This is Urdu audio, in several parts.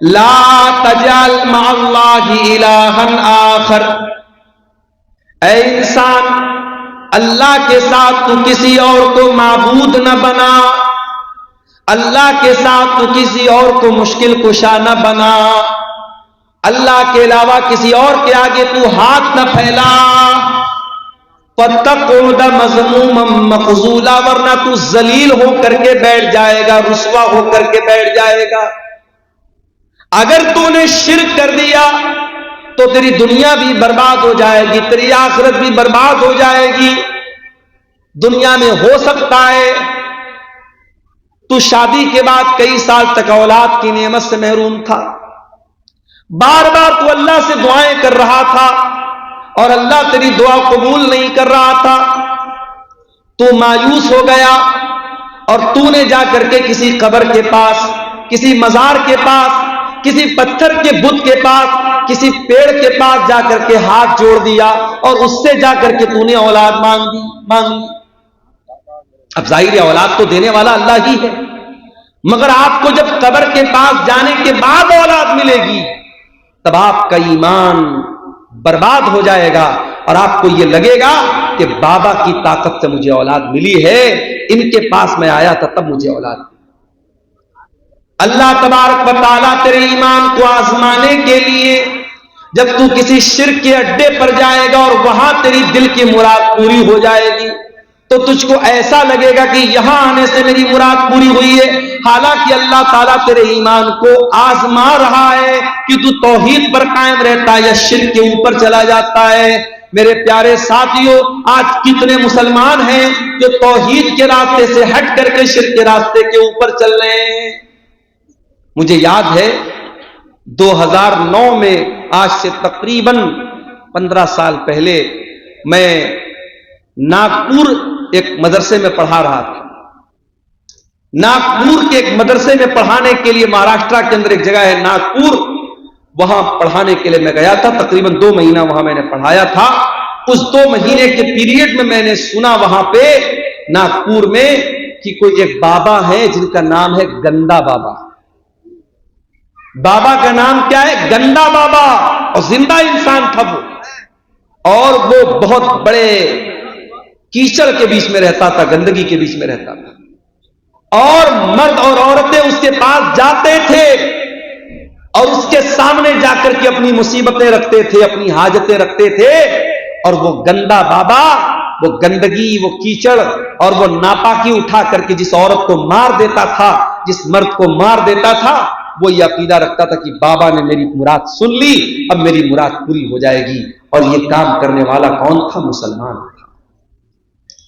لا تجعل مع اللہ الہا آخر، اے انسان اللہ کے ساتھ تو کسی اور کو معبود نہ بنا، اللہ کے ساتھ تو کسی اور کو مشکل کشا نہ بنا، اللہ کے علاوہ کسی اور کے آگے تو ہاتھ نہ پھیلا، فَتَقْعُدَ مَذْمُومًا مَخْذُولًا، ورنہ تو ذلیل ہو کر کے بیٹھ جائے گا، رسوا ہو کر کے بیٹھ جائے گا۔ اگر تو نے شرک کر دیا تو تیری دنیا بھی برباد ہو جائے گی، تیری آخرت بھی برباد ہو جائے گی۔ دنیا میں ہو سکتا ہے تو شادی کے بعد کئی سال تک اولاد کی نعمت سے محروم تھا، بار بار تو اللہ سے دعائیں کر رہا تھا اور اللہ تیری دعا قبول نہیں کر رہا تھا، تو مایوس ہو گیا اور تو نے جا کر کے کسی قبر کے پاس، کسی مزار کے پاس، کسی پتھر کے بت کے پاس، کسی پیڑ کے پاس جا کر کے ہاتھ جوڑ دیا اور اس سے جا کر کے تو نے اولاد مانگ لی۔ اب ظاہر اولاد تو دینے والا اللہ ہی ہے، مگر آپ کو جب قبر کے پاس جانے کے بعد اولاد ملے گی تب آپ کا ایمان برباد ہو جائے گا اور آپ کو یہ لگے گا کہ بابا کی طاقت سے مجھے اولاد ملی ہے، ان کے پاس میں آیا تھا تب مجھے اولاد ملی۔ اللہ تبارک و تعالیٰ تیرے ایمان کو آزمانے کے لیے جب تو کسی شرک کے اڈے پر جائے گا اور وہاں تیری دل کی مراد پوری ہو جائے گی تو تجھ کو ایسا لگے گا کہ یہاں آنے سے میری مراد پوری ہوئی ہے، حالانکہ اللہ تعالیٰ تیرے ایمان کو آزما رہا ہے کہ تو توحید پر قائم رہتا ہے یا شرک کے اوپر چلا جاتا ہے۔ میرے پیارے ساتھیوں، آج کتنے مسلمان ہیں جو توحید کے راستے سے ہٹ کر کے شرک کے راستے کے اوپر چل رہے ہیں۔ مجھے یاد ہے 2009 میں، آج سے تقریباً 15 سال پہلے، میں ناگپور ایک مدرسے میں پڑھا رہا تھا۔ ناگپور کے ایک مدرسے میں پڑھانے کے لیے، مہاراشٹرا کے اندر ایک جگہ ہے ناگپور، وہاں پڑھانے کے لیے میں گیا تھا۔ تقریباً 2 مہینہ وہاں میں نے پڑھایا تھا۔ اس 2 مہینے کے پیریڈ میں نے سنا وہاں پہ ناگپور میں کہ کوئی ایک بابا ہے جن کا نام ہے گندا بابا۔ بابا کا نام کیا ہے؟ گندا بابا، اور زندہ انسان تھا وہ، اور وہ بہت بڑے کیچڑ کے بیچ میں رہتا تھا، گندگی کے بیچ میں رہتا تھا، اور مرد اور عورتیں اس کے پاس جاتے تھے اور اس کے سامنے جا کر کے اپنی مصیبتیں رکھتے تھے، اپنی حاجتیں رکھتے تھے، اور وہ گندا بابا وہ گندگی، وہ کیچڑ اور وہ ناپاکی اٹھا کر کے جس عورت کو مار دیتا تھا، جس مرد کو مار دیتا تھا، وہ یہ عقیدہ رکھتا تھا کہ بابا نے میری مراد سن لی، اب میری مراد پوری ہو جائے گی۔ اور یہ کام کرنے والا کون تھا؟ مسلمان تھا۔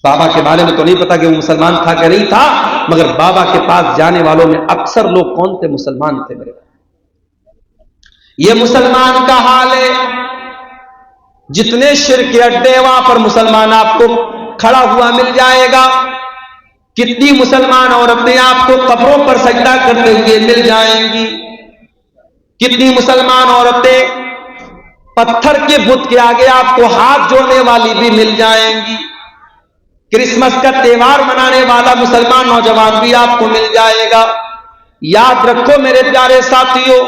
بابا کے بارے میں تو نہیں پتا کہ وہ مسلمان تھا کہ نہیں تھا، مگر بابا کے پاس جانے والوں میں اکثر لوگ کون تھے؟ مسلمان تھے۔ میرے یہ مسلمان کا حال ہے۔ جتنے شرک کے اڈے وہاں پر مسلمان آپ کو کھڑا ہوا مل جائے گا۔ کتنی مسلمان عورتیں آپ کو قبروں پر سجدہ کرتے ہوئے مل جائیں گی، کتنی مسلمان عورتیں پتھر کے بت کے آگے آپ کو ہاتھ جوڑنے والی بھی مل جائیں گی، کرسمس کا تہوار منانے والا مسلمان نوجوان بھی آپ کو مل جائے گا۔ یاد رکھو میرے پیارے ساتھیوں،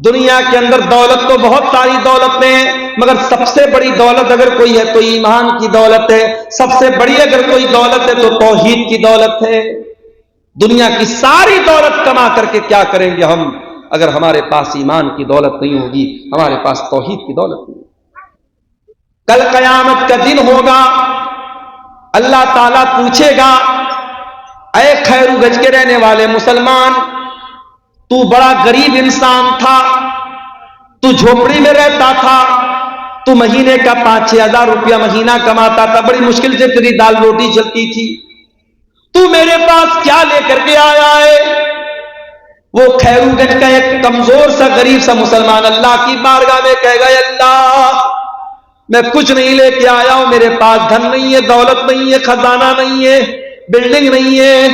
دنیا کے اندر دولت تو بہت ساری دولتیں ہیں، مگر سب سے بڑی دولت اگر کوئی ہے تو ایمان کی دولت ہے، سب سے بڑی اگر کوئی دولت ہے تو توحید کی دولت ہے۔ دنیا کی ساری دولت کما کر کے کیا کریں گے ہم اگر ہمارے پاس ایمان کی دولت نہیں ہوگی، ہمارے پاس توحید کی دولت نہیں ہوگی۔ کل قیامت کا دن ہوگا، اللہ تعالیٰ پوچھے گا، اے خیرو گنج کے رہنے والے مسلمان، تو بڑا غریب انسان تھا، تو جھوپڑی میں رہتا تھا، تو مہینے کا 5-6 ہزار روپیہ مہینہ کماتا تھا، بڑی مشکل سے تیری دال روٹی چلتی تھی، تو میرے پاس کیا لے کر کے آیا ہے؟ وہ خیرو گنج کا ایک کمزور سا غریب سا مسلمان اللہ کی بارگاہ میں کہے گا، اللہ میں کچھ نہیں لے کے آیا ہوں، میرے پاس دھن نہیں ہے، دولت نہیں ہے، خزانہ نہیں ہے، بلڈنگ نہیں ہے،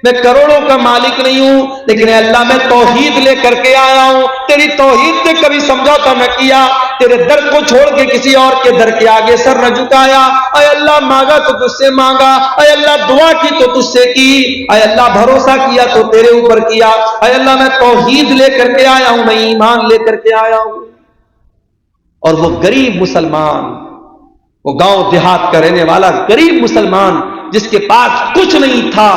میں کروڑوں کا مالک نہیں ہوں، لیکن اے اللہ میں توحید لے کر کے آیا ہوں، تیری توحید سے کبھی سمجھوتا نہ کیا، تیرے در کو چھوڑ کے کسی اور کے در کے آگے سر نہ جھکایا۔ اے اللہ مانگا تو تجھ سے مانگا، اے اللہ دعا کی تو تجھ سے کی، اے اللہ بھروسہ کیا تو تیرے اوپر کیا، اے اللہ میں توحید لے کر کے آیا ہوں، میں ایمان لے کر کے آیا ہوں۔ اور وہ غریب مسلمان، وہ گاؤں دیہات کا رہنے والا غریب مسلمان جس کے پاس کچھ نہیں تھا،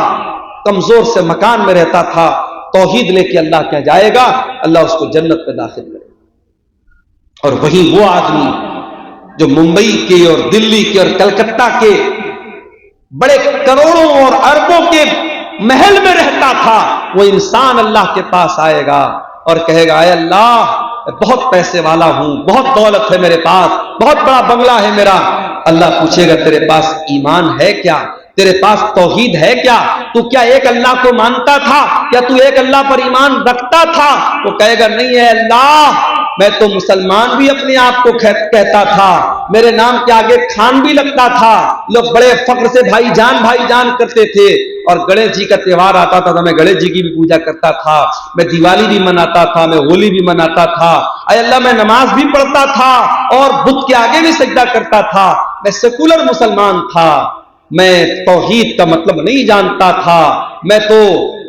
کمزور سے مکان میں رہتا تھا، توحید لے کے اللہ کیا جائے گا، اللہ اس کو جنت میں داخل کرے گا۔ اور وہی وہ آدمی جو ممبئی کے اور دلی کے اور کلکتہ کے بڑے کروڑوں اور اربوں کے محل میں رہتا تھا، وہ انسان اللہ کے پاس آئے گا اور کہے گا اے اللہ بہت پیسے والا ہوں، بہت دولت ہے میرے پاس، بہت بڑا بنگلہ ہے میرا۔ اللہ پوچھے گا تیرے پاس ایمان ہے کیا، تیرے پاس توحید ہے کیا، تو کیا ایک اللہ کو مانتا تھا، کیا تو ایک اللہ پر ایمان رکھتا تھا؟ وہ کہے گا نہیں ہے اللہ، میں تو مسلمان بھی اپنے آپ کو کہتا تھا، میرے نام کے آگے خان بھی لگتا تھا، لوگ بڑے فخر سے بھائی جان کرتے تھے، اور گنیش جی کا تہوار آتا تھا تو میں گنیش جی کی بھی پوجا کرتا تھا، میں دیوالی بھی مناتا تھا، میں ہولی بھی مناتا تھا، اے اللہ میں نماز بھی پڑھتا تھا اور بت کے آگے بھی سجدہ کرتا تھا، میں سیکولر مسلمان تھا، میں توحید کا مطلب نہیں جانتا تھا، میں تو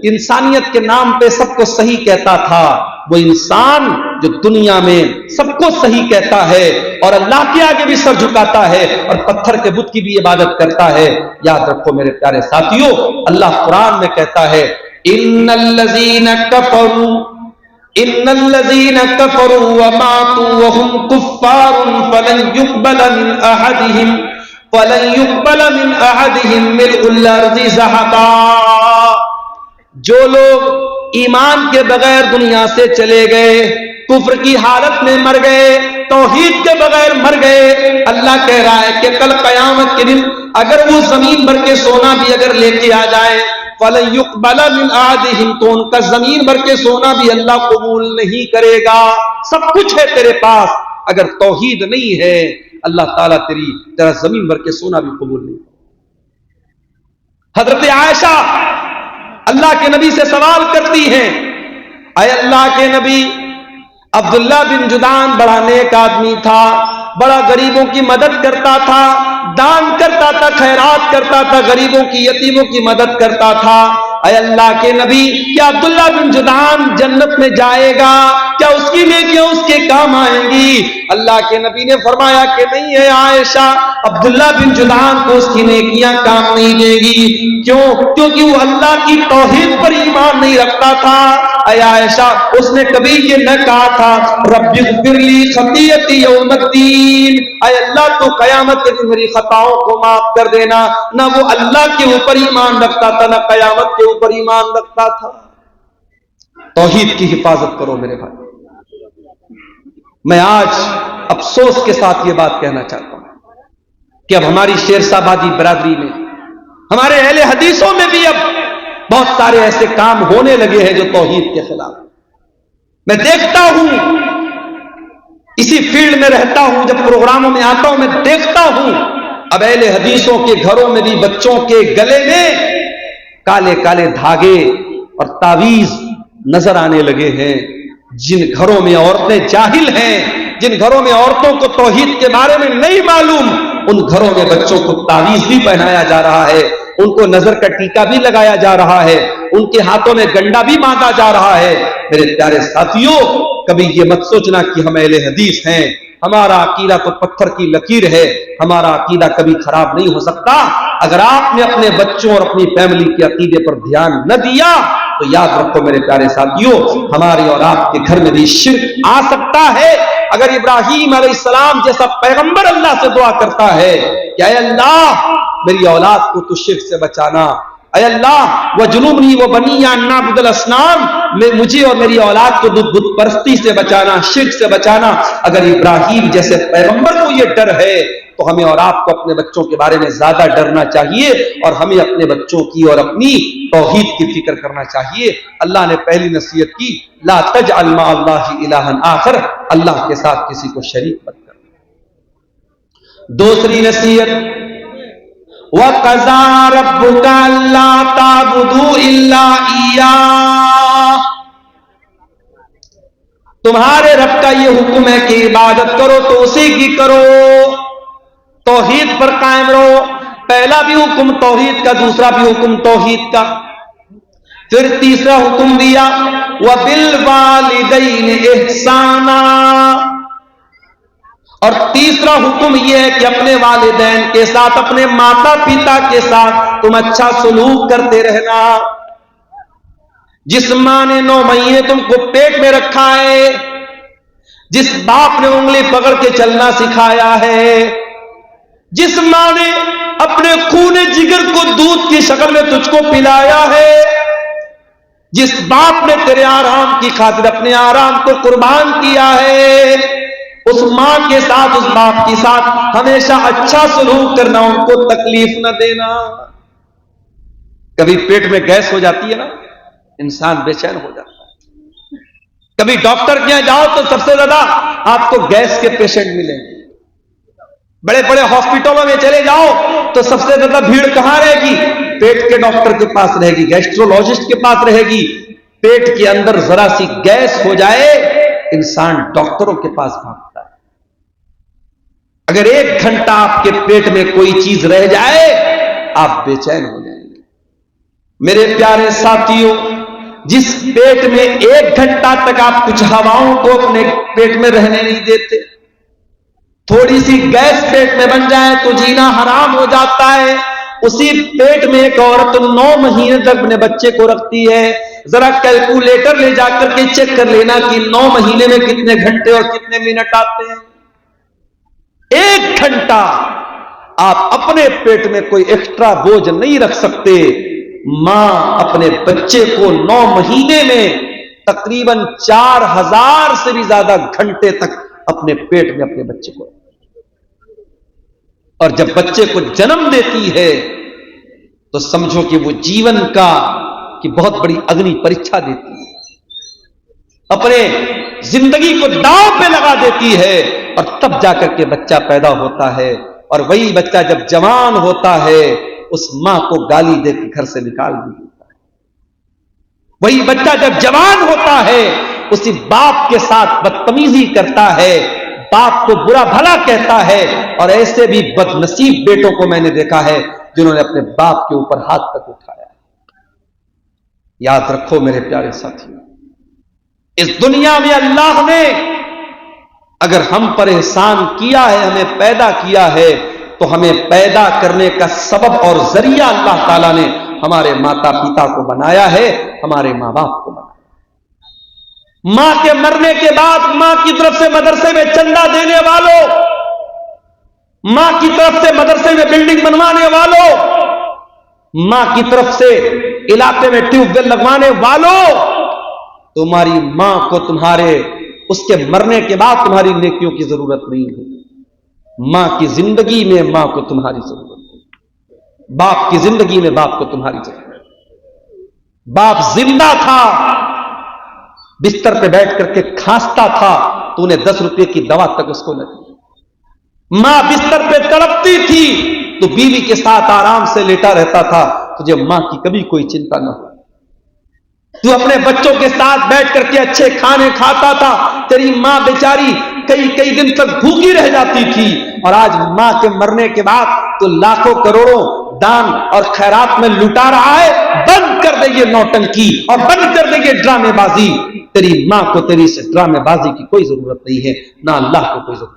انسانیت کے نام پہ سب کو صحیح کہتا تھا۔ وہ انسان جو دنیا میں سب کو صحیح کہتا ہے اور اللہ کے آگے بھی سر جھکاتا ہے اور پتھر کے بت کی بھی عبادت کرتا ہے، یاد رکھو میرے پیارے ساتھیوں، اللہ قرآن میں کہتا ہے ان الذین کفروا وماتوا وهم کفار فلن يقبل من احدهم ملء الارض ذهبا۔ جو لوگ ایمان کے بغیر دنیا سے چلے گئے، کفر کی حالت میں مر گئے، توحید کے بغیر مر گئے، اللہ کہہ رہا ہے کہ کل قیامت کے دن اگر وہ زمین بھر کے سونا بھی اگر لے کے آ جائے، فَلَن يُقْبَلَ مِنْ أَحَدِهِمْ، تو ان کا زمین بھر کے سونا بھی اللہ قبول نہیں کرے گا۔ سب کچھ ہے تیرے پاس، اگر توحید نہیں ہے اللہ تعالیٰ تیرا زمین بھر کے سونا بھی قبول نہیں کرے۔ حضرت عائشہ اللہ کے نبی سے سوال کرتی ہیں، اے اللہ کے نبی، عبداللہ بن جدعان بڑا نیک آدمی تھا، بڑا غریبوں کی مدد کرتا تھا، دان کرتا تھا، خیرات کرتا تھا، غریبوں کی یتیموں کی مدد کرتا تھا، اے اللہ کے نبی کیا عبداللہ بن جدعان جنت میں جائے گا؟ کیا اس کی نیکیاں اس کے کام آئیں گی؟ اللہ کے نبی نے فرمایا کہ نہیں ہے عائشہ، عبداللہ بن جدعان کو اس کی نیکیاں کام نہیں دے گی۔ کیوں؟ کیونکہ وہ اللہ کی توحید پر ایمان نہیں رکھتا تھا۔ اے عائشہ، اس نے کبھی یہ نہ کہا تھا رب اغفر لی خطیئتی یوم الدین، اے اللہ تو قیامت کے دن میری خطاؤں کو معاف کر دینا۔ نہ وہ اللہ کے اوپر ایمان رکھتا تھا، نہ قیامت کے اوپر ایمان رکھتا تھا۔ توحید کی حفاظت کرو میرے بھائی۔ میں آج افسوس کے ساتھ یہ بات کہنا چاہتا ہوں کہ اب ہماری شیرشاہ آبادی برادری میں، ہمارے اہل حدیثوں میں بھی اب بہت سارے ایسے کام ہونے لگے ہیں جو توحید کے خلاف۔ میں دیکھتا ہوں، اسی فیلڈ میں رہتا ہوں، جب پروگراموں میں آتا ہوں میں دیکھتا ہوں اب اہل حدیثوں کے گھروں میں بھی بچوں کے گلے میں کالے کالے دھاگے اور تعویذ نظر آنے لگے ہیں۔ جن گھروں میں عورتیں جاہل ہیں، جن گھروں میں عورتوں کو توحید کے بارے میں نہیں معلوم، ان گھروں میں بچوں کو تعویذ بھی پہنایا جا رہا ہے، ان کو نظر کا ٹیکا بھی لگایا جا رہا ہے، ان کے ہاتھوں میں گنڈا بھی باندھا جا رہا ہے۔ میرے پیارے ساتھیوں، کبھی یہ مت سوچنا کہ ہم اہل حدیث ہیں، ہمارا عقیدہ تو پتھر کی لکیر ہے، ہمارا عقیدہ کبھی خراب نہیں ہو سکتا۔ اگر آپ نے اپنے بچوں اور اپنی فیملی کے عقیدے پر دھیان نہ دیا تو یاد رکھو میرے پیارے ساتھیوں، ہمارے اور آپ کے گھر میں بھی شرک آ سکتا ہے۔ اگر ابراہیم علیہ السلام جیسا پیغمبر اللہ سے دعا کرتا ہے کہ اے اللہ میری اولاد کو تو شرک سے بچانا، اے اللہ وجنوبنی وبنی ان نعبد الاصنام، مجھے اور میری اولاد کو بت پرستی سے بچانا، شرک سے بچانا، اگر ابراہیم جیسے پیغمبر کو یہ ڈر ہے تو ہمیں اور آپ کو اپنے بچوں کے بارے میں زیادہ ڈرنا چاہیے اور ہمیں اپنے بچوں کی اور اپنی توحید کی فکر کرنا چاہیے۔ اللہ نے پہلی نصیحت کی لا تجعل مع اللہ الہا آخر، اللہ کے ساتھ کسی کو شریک مت کر۔ دوسری نصیحت وَقَضَىٰ رَبُّكَ أَلَّا تَعْبُدُوا إِلَّا إِيَّاهُ، تمہارے رب کا یہ حکم ہے کہ عبادت کرو تو اسی کی کرو، توحید پر قائم رہو۔ پہلا بھی حکم توحید کا، دوسرا بھی حکم توحید کا۔ پھر تیسرا حکم دیا وَبِالْوَالِدَيْنِ إِحْسَانًا، اور تیسرا حکم یہ ہے کہ اپنے والدین کے ساتھ، اپنے ماتا پتا کے ساتھ تم اچھا سلوک کرتے رہنا۔ جس ماں نے 9 مہینے تم کو پیٹ میں رکھا ہے، جس باپ نے انگلی پکڑ کے چلنا سکھایا ہے، جس ماں نے اپنے خون جگر کو دودھ کی شکل میں تجھ کو پلایا ہے، جس باپ نے تیرے آرام کی خاطر اپنے آرام کو قربان کیا ہے، اس ماں کے ساتھ، اس باپ کے ساتھ ہمیشہ اچھا سلوک کرنا، ان کو تکلیف نہ دینا۔ کبھی پیٹ میں گیس ہو جاتی ہے نا، انسان بے چین ہو جاتا ہے۔ کبھی ڈاکٹر کے یہاں جاؤ تو سب سے زیادہ آپ کو گیس کے پیشنٹ ملیں گے۔ بڑے بڑے ہاسپٹلوں میں چلے جاؤ تو سب سے زیادہ بھیڑ کہاں رہے گی؟ پیٹ کے ڈاکٹر کے پاس رہے گی، گیسٹرولوجسٹ کے پاس رہے گی۔ پیٹ کے اندر ذرا سی گیس ہو جائے، انسان ڈاکٹروں کے پاس بھاگتا ہے۔ اگر 1 گھنٹہ آپ کے پیٹ میں کوئی چیز رہ جائے، آپ بے چین ہو جائیں گے۔ میرے پیارے ساتھیوں، جس پیٹ میں 1 گھنٹہ تک آپ کچھ ہواؤں کو اپنے پیٹ میں رہنے نہیں دیتے، تھوڑی سی گیس پیٹ میں بن جائے تو جینا حرام ہو جاتا ہے۔ اسی پیٹ میں ایک عورت 9 مہینے تک اپنے بچے کو رکھتی ہے۔ ذرا کیلکولیٹر لے جا کر کے چیک کر لینا کہ 9 مہینے میں کتنے گھنٹے اور کتنے منٹ آتے ہیں۔ 1 گھنٹہ آپ اپنے پیٹ میں کوئی ایکسٹرا بوجھ نہیں رکھ سکتے۔ ماں اپنے بچے کو 9 مہینے میں تقریباً 4000 سے بھی زیادہ گھنٹے تک اپنے پیٹ میں اپنے بچے کو، اور جب بچے کو جنم دیتی ہے تو سمجھو کہ وہ جیون کا کی بہت بڑی اگنی پریچھا دیتی ہے، اپنے زندگی کو داؤ پہ لگا دیتی ہے، اور تب جا کر کے بچہ پیدا ہوتا ہے۔ اور وہی بچہ جب جوان ہوتا ہے، اس ماں کو گالی دے کے گھر سے نکال بھی دیتا ہے۔ وہی بچہ جب جوان ہوتا ہے، اسی باپ کے ساتھ بدتمیزی کرتا ہے، باپ کو برا بھلا کہتا ہے۔ اور ایسے بھی بد نصیب بیٹوں کو میں نے دیکھا ہے جنہوں نے اپنے باپ کے اوپر ہاتھ تک اٹھایا۔ یاد رکھو میرے پیارے ساتھیوں، اس دنیا میں اللہ نے اگر ہم پر احسان کیا ہے، ہمیں پیدا کیا ہے، تو ہمیں پیدا کرنے کا سبب اور ذریعہ اللہ تعالیٰ نے ہمارے ماتا پتا کو بنایا ہے، ہمارے ماں باپ کو بنایا۔ ماں کے مرنے کے بعد ماں کی طرف سے مدرسے میں چندہ دینے والوں، ماں کی طرف سے مدرسے میں بلڈنگ بنوانے والوں، ماں کی طرف سے علاقے میں ٹیوب ویل لگوانے والوں، تمہاری ماں کو تمہارے اس کے مرنے کے بعد تمہاری نیکیوں کی ضرورت نہیں ہے۔ ماں کی زندگی میں ماں کو تمہاری ضرورت ہے، باپ کی زندگی میں باپ کو تمہاری ضرورت ہے۔ باپ زندہ تھا، بستر پہ بیٹھ کر کے کھانستا تھا، تو نے 10 روپے کی دوا تک اس کو نہ دی۔ ماں بستر پہ تڑپتی تھی تو بیوی کے ساتھ آرام سے لیٹا رہتا تھا، تجھے ماں کی کبھی کوئی چنتا نہ ہو۔ تو اپنے بچوں کے ساتھ بیٹھ کر کے اچھے کھانے کھاتا تھا، تیری ماں بیچاری کئی دن تک بھوکی رہ جاتی تھی۔ اور آج ماں کے مرنے کے بعد تو لاکھوں کروڑوں دان اور خیرات میں لٹا رہا ہے۔ بند کر دے یہ نوٹنکی اور بند کر دے یہ ڈرامے بازی۔ تیری ماں کو تیری اس ڈرامے بازی کی کوئی ضرورت نہیں ہے، نہ اللہ کو کوئی ضرورت۔